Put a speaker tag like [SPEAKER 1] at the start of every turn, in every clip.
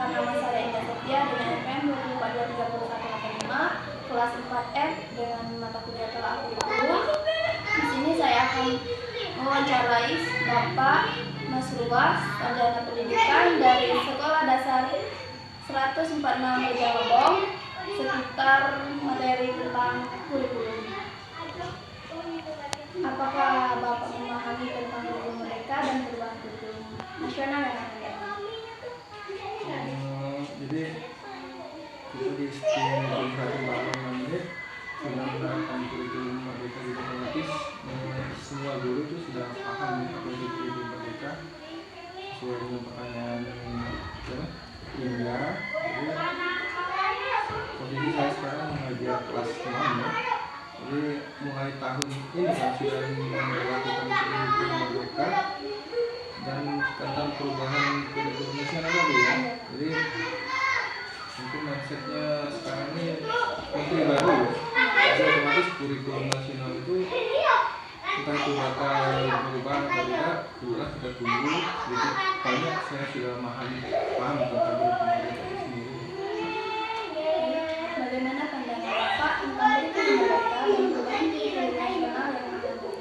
[SPEAKER 1] Perkenalkan, nama saya Indah Setia dengan NPM 20423185 kelas 4F dengan mata kuliah tolak kurikulum. Di sini saya akan mewawancarai Bapak Mas Ruas, Sarjana Pendidikan dari Sekolah Dasar 146 Rejawabong seputar materi tentang kurikulum. Apakah Bapak memahami tentang kurikulum mereka dan perubahan kurikulum nasional yang akan datang?
[SPEAKER 2] Jadi kita di setiap 1 menit sudah menerapkan kurikulum merdeka di otomatis semua guru itu sudah paham apa itu kurikulum merdeka sesuai dengan pertanyaan Indah. Jadi posisi saya sekarang mengajar kelas 6 ya. Jadi mulai tahun ini saya sudah melakukan kurikulum merdeka dan tentang perubahan kurikulum nasional tadi ya. Jadi mungkin mindsetnya sekarang ini menteri baru ya. Jadi otomatis kurikulum nasional itu entah itu bakal berubah atau tidak, itulah kita tunggu. Jadi banyak saya sudah paham tentang kurikulum itu sendiri.
[SPEAKER 1] Bagaimana pandangan Bapak tentang kurikulum mereka dan perubahan kurikulum nasional yang akan datang?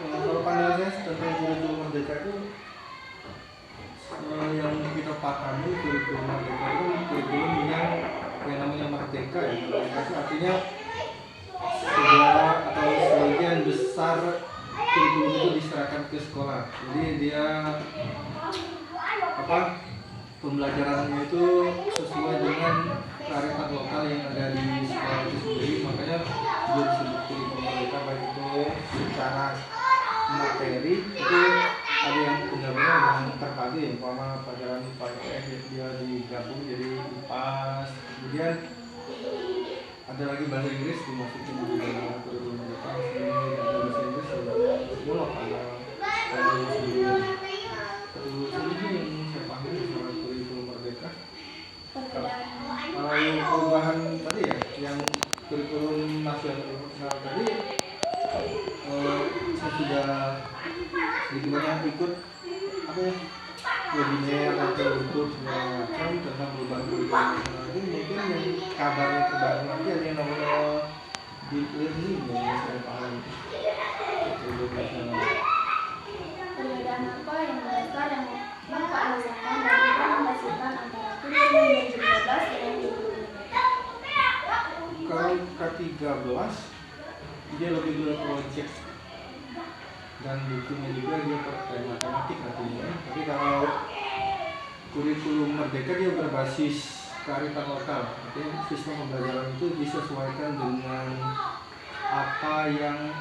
[SPEAKER 2] Kalau pandangan saya tentang kurikulum merdeka itu yang kita pahami kurikulum merdeka itu kurikulum yang namanya merdeka ya. Merdeka itu artinya segala atau sebagian besar kurikulum itu diserahkan ke sekolah. Jadi dia pembelajarannya itu sesuai dengan kearifan lokal yang ada di sekolah itu sendiri. Makanya dia disebut kurikulum merdeka, baik itu secara materi itu ada yang benar-benar yang terpadu ya, umpama pelajaran IPA dia digabung jadi IPAS, kemudian ada lagi bahasa Inggris dimasukin di dalam kurikulum mereka. Ini ada bahasa Inggris ada sendiri. Terus ini yang saya pahami soal kurikulum merdeka. Kalau perubahan tadi ya, yang kurikulum nasional tadi saya sudah sedikit banyak ikut webinar atau YouTube segala macam tentang perubahan kurikulum nasional. Ini mungkin yang kabarnya terbaru nanti ada yang namanya deep learning yang saya paham kurikulum nasional.
[SPEAKER 1] Perbedaan apa yang mendasar yang Bapak rasakan dan rekomendasikan antara kurikulum 2013 dengan kurikulum mereka?
[SPEAKER 2] Kalau K13 dia lebih ke project dan bukunya juga dia pakai matematik artinya. Tapi kalau kurikulum merdeka dia berbasis kearifan lokal. Artinya sistem pembelajaran itu disesuaikan dengan apa yang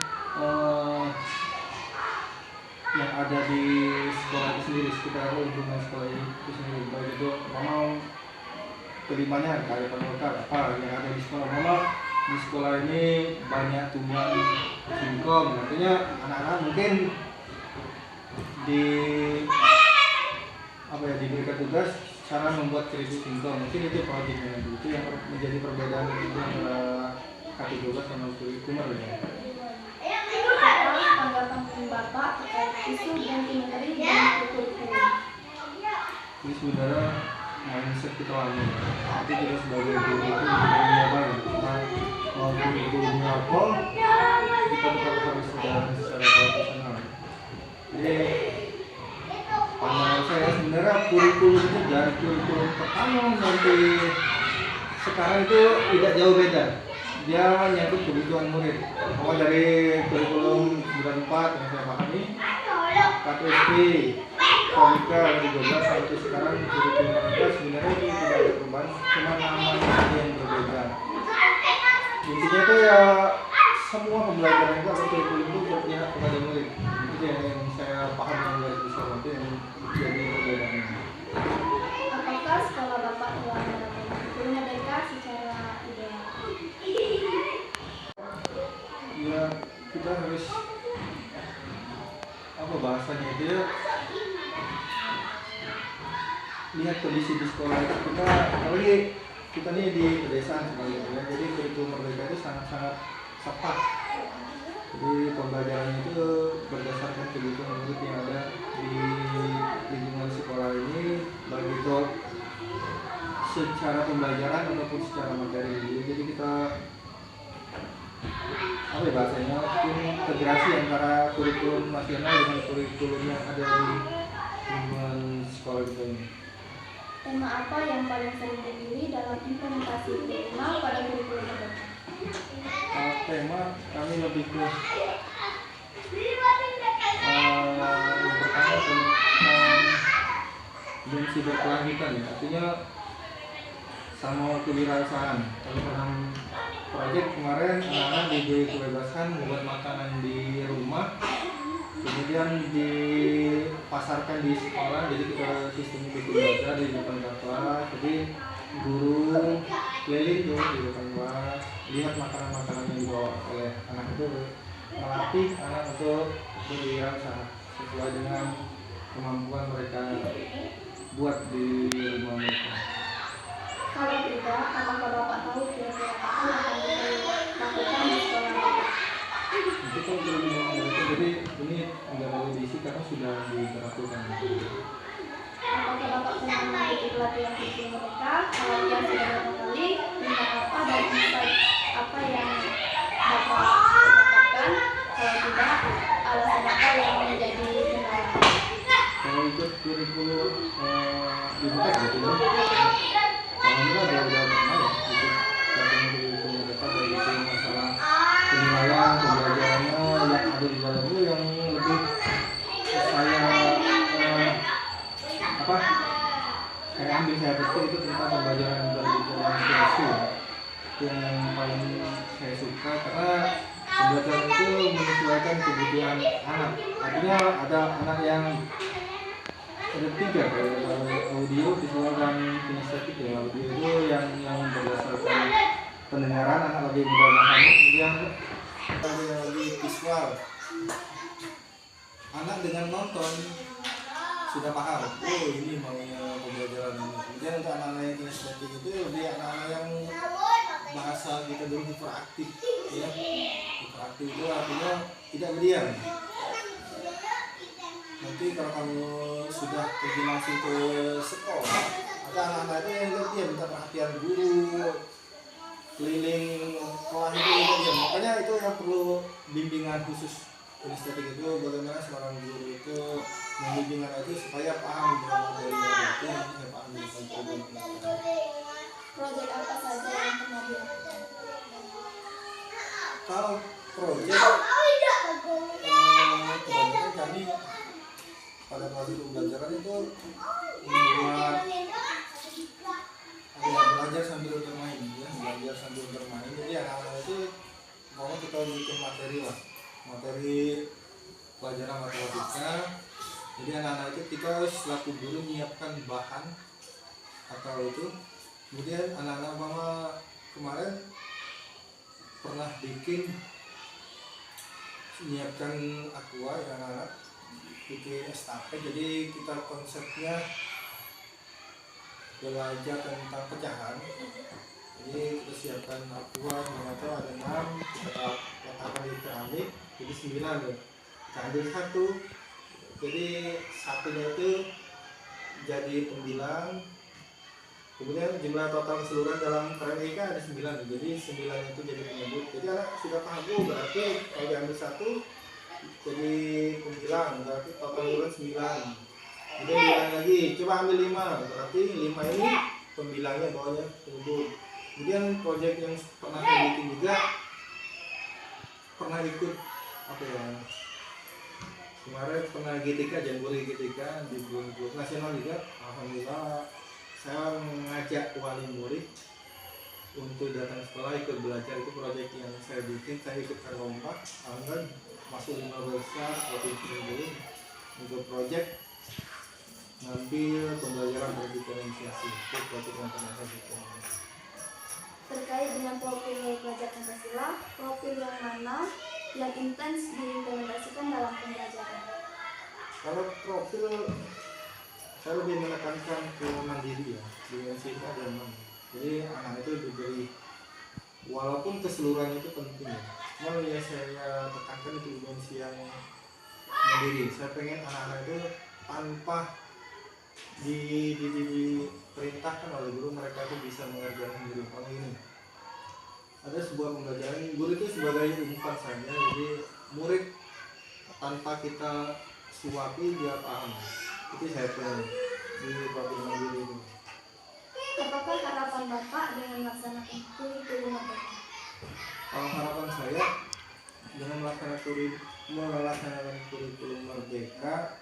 [SPEAKER 2] ada di sekolah itu sendiri, sekitar lingkungan sekolah itu sendiri. Baik itu mau terimanya kearifan lokal apa yang ada di sekolah. Memang di sekolah ini banyak tumbuhan singkong, artinya anak-anak mungkin diberikan tugas cara membuat keripik singkong, mungkin itu proyeknya. Itu yang menjadi perbedaan antara K13 sama kurikulum ya.
[SPEAKER 1] Tanggapan Bapak terkait isu ganti menteri dan kurikulum?
[SPEAKER 2] Ini sebenarnya mindset kita lama. Tapi kita sebagai guru itu punya banyak tentang kurikulumnya apa, kita tetap harus berjalan secara profesional. Jadi pandangan saya sebenarnya kurikulum itu dari kurikulum pertama sampai sekarang itu tidak jauh beda. Dia nyangkut kebutuhan murid. Mau dari kurikulum 94 yang saya pahami, KTP, Komika dari 12 sampai sekarang kurikulum mereka sebenarnya itu tidak ada perubahan, cuma namanya saja yang berbeda. Intinya itu ya semua pembelajaran itu atau kurikulum itu berpihak kepada murid. Itu yang saya paham yang dari besar itu yang jadi perbedaannya.
[SPEAKER 1] Apakah sekolah Bapak telah menerapkan kurikulum merdeka secara ideal?
[SPEAKER 2] Ya kita harus bahasanya itu ya, lihat kondisi di sekolah kita, apalagi kita nih di pedesaan sebenarnya ya. Jadi kurikulum merdeka itu sangat-sangat tepat. Jadi pembelajaran itu berdasarkan kebutuhan murid yang ada di lingkungan sekolah ini. baik itu secara pembelajaran ataupun secara materi. Jadi kita apa ya bahasanya, integrasi antara kurikulum nasional dengan kurikulum yang ada di lingkungan sekolah kita ini.
[SPEAKER 1] Tema apa yang paling sering dipilih dalam implementasi tema pada kurikulum terbaru?
[SPEAKER 2] Tema kami lebih ke yang pertama tentang dimensi berkelanjutan ya, artinya sama kewirausahaan. Kalau dalam proyek kemarin anak-anak diberi kebebasan membuat makanan di rumah, kemudian dipasarkan di sekolah. Jadi kita sistem bikin belajar di depan kelas, jadi guru keliling tuh di depan kelas, lihat makanan-makanan yang dibawa oleh anak itu, melatih anak untuk berwirausaha sesuai dengan kemampuan mereka buat di rumah mereka.
[SPEAKER 1] Kalau tidak, apakah Bapak tahu kira-kira apa yang akan dilakukan di sekolah Bapak?
[SPEAKER 2] Itu kan belum ngomong itu, jadi ini nggak boleh diisi karena sudah diberlakukan.
[SPEAKER 1] Apakah Bapak pernah mengikuti pelatihan kurikulum mereka? Kalau iya sudah berapa kali, tentang apa dan insight apa yang Bapak dapatkan? Kalau tidak, alasan apa yang menjadi kendala?
[SPEAKER 2] Kalau ikut kurikulum IPTEK gitu ya, alhamdulillah udah pernah ya ikut pelatihan kurikulum mereka, dari itu masalah penilaian pembelajarannya yang ada di dalamnya yang lebih saya ambil saya pikir itu tentang pembelajaran dari komunikasi yang paling saya suka, karena pembelajaran itu menyesuaikan kebutuhan anak. Artinya ada anak yang ada tiga, audio, visual, dan kinestetik ya. Audio itu yang berdasarkan pendengaran, anak lagi mudah memahami, kemudian ada yang lagi visual, anak dengan nonton sudah paham, oh ini maunya pembelajaran ini. Kemudian untuk anak-anak yang kinestetik itu lebih anak-anak yang bahasa kita dulu hiperaktif ya. Hiperaktif itu artinya tidak berdiam. Nanti kalau kamu sudah pergi langsung ke sekolah, ada anak-anak itu yang dia minta perhatian guru, keliling sekolah itu ya. Makanya itu yang perlu bimbingan khusus. Kinestetik itu bagaimana seorang guru itu membimbing anak itu supaya paham dengan materinya, itu paham dengan problem.
[SPEAKER 1] Proyek apa saja yang pernah dilakukan?
[SPEAKER 2] Kalau proyek kebanyakan kami pada waktu pembelajaran itu membuat belajar sambil bermain ya, belajar sambil bermain. Jadi anak-anak itu mau kita bikin materi lah, materi pelajaran matematika. Jadi anak-anak itu kita selaku guru menyiapkan bahan atau itu. Kemudian anak-anak mama kemarin pernah bikin menyiapkan aqua ya, anak-anak bikin estafet. Jadi kita konsepnya belajar tentang pecahan. Jadi kita siapkan aqua, ternyata ada 6, kita letakkan di keramik, jadi 9 ya. Kita ambil 1, jadi satunya itu jadi pembilang. Kemudian jumlah total keseluruhan dalam keramika ada 9, jadi 9 itu jadi penyebut. Jadi anak sudah paham, berarti kalau diambil 1 jadi pembilang, berarti total keseluruhan 9. Kemudian bilang lagi, coba ambil 5, berarti 5 ini pembilangnya, bawahnya penyebut. Kemudian proyek yang pernah saya bikin juga, pernah ikut apa ya, kemarin pernah GTK, Jambore GTK di Bungkus Nasional juga. Alhamdulillah saya mengajak wali murid untuk datang sekolah ikut belajar. Itu proyek yang saya bikin, saya ikutkan lomba, alhamdulillah masuk 5 besar waktu itu untuk proyek ngambil pembelajaran berdiferensiasi. Itu proyek yang pernah saya bikin.
[SPEAKER 1] Terkait dengan profil belajar Pancasila, profil yang mana yang intens diimplementasikan dalam pembelajaran?
[SPEAKER 2] Kalau profil saya lebih menekankan ke mandiri ya, dimensinya ada 6. Jadi anak itu diberi, walaupun keseluruhan itu penting ya, cuma ya saya tekankan itu dimensi yang mandiri. Saya pengen anak-anak itu tanpa diperintahkan oleh guru, mereka tuh bisa mengerjakan sendiri. Kalau ini ada sebuah pembelajaran, guru itu sebagai umpan saja, jadi murid tanpa kita suapi dia paham. Itu saya pengen di pabrik mandiri itu.
[SPEAKER 1] Apakah harapan Bapak dengan melaksanakan kurikulum merdeka?
[SPEAKER 2] Kalau harapan saya dengan melaksanakan kurikulum merdeka,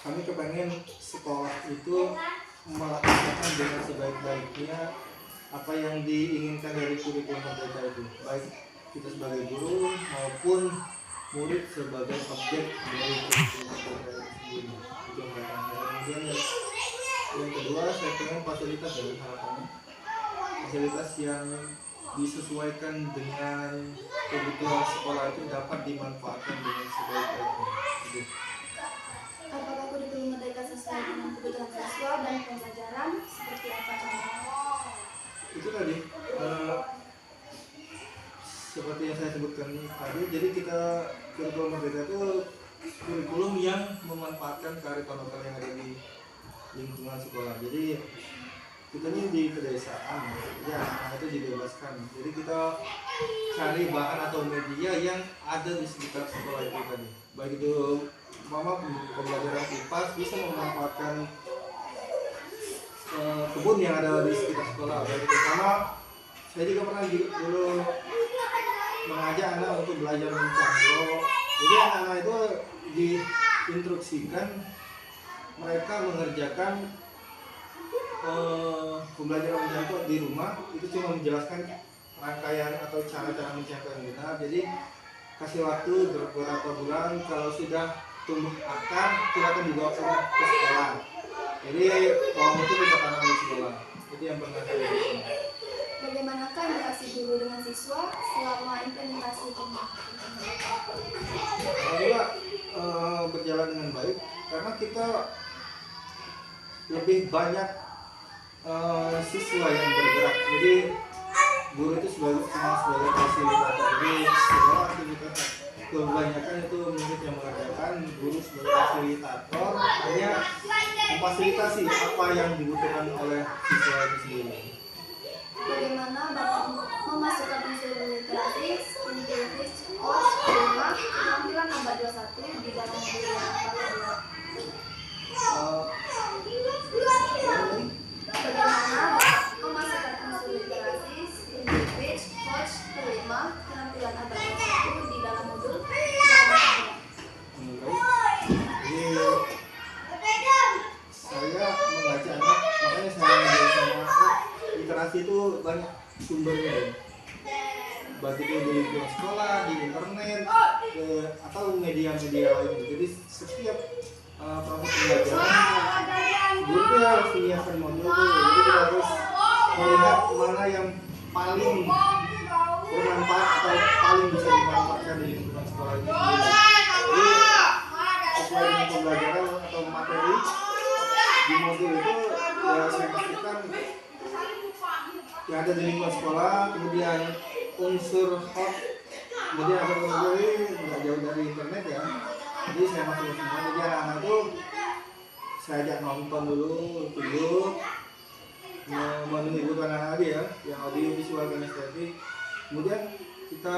[SPEAKER 2] kami kepengen sekolah itu melaksanakan dengan sebaik-baiknya apa yang diinginkan dari kurikulum merdeka itu, baik kita sebagai guru maupun murid sebagai objek dari kurikulum merdeka itu sendiri. Itu harapan saya. Kemudian yang kedua, saya pengen fasilitas dari harapannya, fasilitas yang disesuaikan dengan kebutuhan sekolah itu dapat dimanfaatkan dengan sebaik-baiknya. Gitu.
[SPEAKER 1] Apakah kurikulum merdeka sesuai dengan kebutuhan siswa dan pembelajaran? Seperti apa contohnya?
[SPEAKER 2] Itu tadi seperti yang saya sebutkan tadi, jadi kita kurikulum merdeka itu kurikulum yang memanfaatkan kearifan lokal yang ada di lingkungan sekolah. Jadi kita ini di pedesaan, ya anak itu dibebaskan. Jadi kita cari bahan atau media yang ada di sekitar sekolah itu tadi. Baik itu pembelajaran IPA bisa memanfaatkan kebun yang ada di sekitar sekolah. Baik itu karena saya juga pernah dulu mengajak anak untuk belajar mencangkok. Jadi anak-anak itu diinstruksikan mereka mengerjakan pembelajaran mencangkok di rumah, itu cuma menjelaskan rangkaian atau cara-cara mencangkok yang benar. Jadi kasih waktu beberapa bulan, kalau sudah tumbuh akar silakan dibawa ke sekolah. Jadi pohon itu kita tanam di sekolah. Itu yang pernah saya lakukan.
[SPEAKER 1] Bagaimanakah interaksi guru dengan siswa selama implementasi pembelajaran?
[SPEAKER 2] Alhamdulillah berjalan dengan baik karena kita lebih banyak siswa yang bergerak. Jadi guru itu sebagai fasilitator. Jadi segala aktivitas kebanyakan itu murid yang mengerjakan, guru sebagai fasilitator hanya memfasilitasi apa yang dibutuhkan oleh siswa itu sendiri.
[SPEAKER 1] Bagaimana Bapak memasukkan unsur literasi, intuitif, coach, rumah, penampilan abad 21 di dalam modul yang Bapak buat? Bagaimana Bapak memasukkan unsur literasi, intuitif, coach, rumah, penampilan abad 21 di dalam modul yang Bapak buat?
[SPEAKER 2] Jadi saya mengajak anak, makanya saya mengajar sama anak, literasi itu banyak sumbernya, baik itu di lingkungan sekolah, di internet, atau media-media lain. Jadi setiap proses pembelajaran guru harus menyiapkan modul, jadi kita harus melihat mana yang paling bermanfaat atau paling bisa dimanfaatkan di lingkungan sekolah itu. Jadi sesuai dengan pembelajaran atau materi di modul itu ya saya pastikan yang ada di lingkungan sekolah, kemudian unsur hot, kemudian ada materi nggak jauh dari internet ya. Jadi saya masuk semua, jadi anak-anak itu saya ajak nonton dulu, memenuhi kebutuhan anak ya, yang audio visual dan estetik. Kemudian kita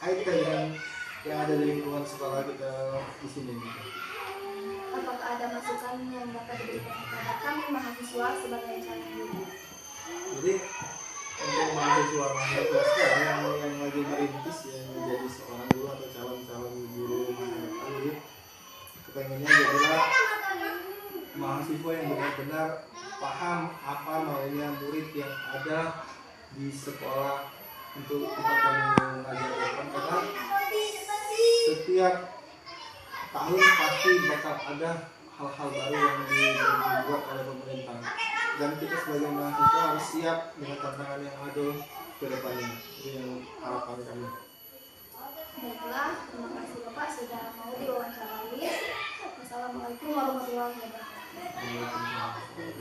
[SPEAKER 2] kaitkan dengan yang ada di lingkungan sekolah kita di sini.
[SPEAKER 1] Apakah ada masukan yang dapat diberikan kepada kami mahasiswa sebagai calon guru?
[SPEAKER 2] Jadi untuk mahasiswa sekarang yang lagi merintis ya menjadi seorang guru atau calon guru masa depan, jadi kepengennya jadilah mahasiswa yang benar-benar paham apa maunya murid yang ada di sekolah untuk tempat kami mengajarkan, karena setiap tahun pasti bakal ada hal-hal baru yang dibuat oleh pemerintah, dan kita sebagai mahasiswa harus siap dengan tantangan yang ada ke depannya. Itu yang harapan kami.
[SPEAKER 1] Baiklah, terima kasih Bapak sudah mau diwawancarai. Wassalamualaikum warahmatullahi wabarakatuh.
[SPEAKER 2] Waalaikumsalam.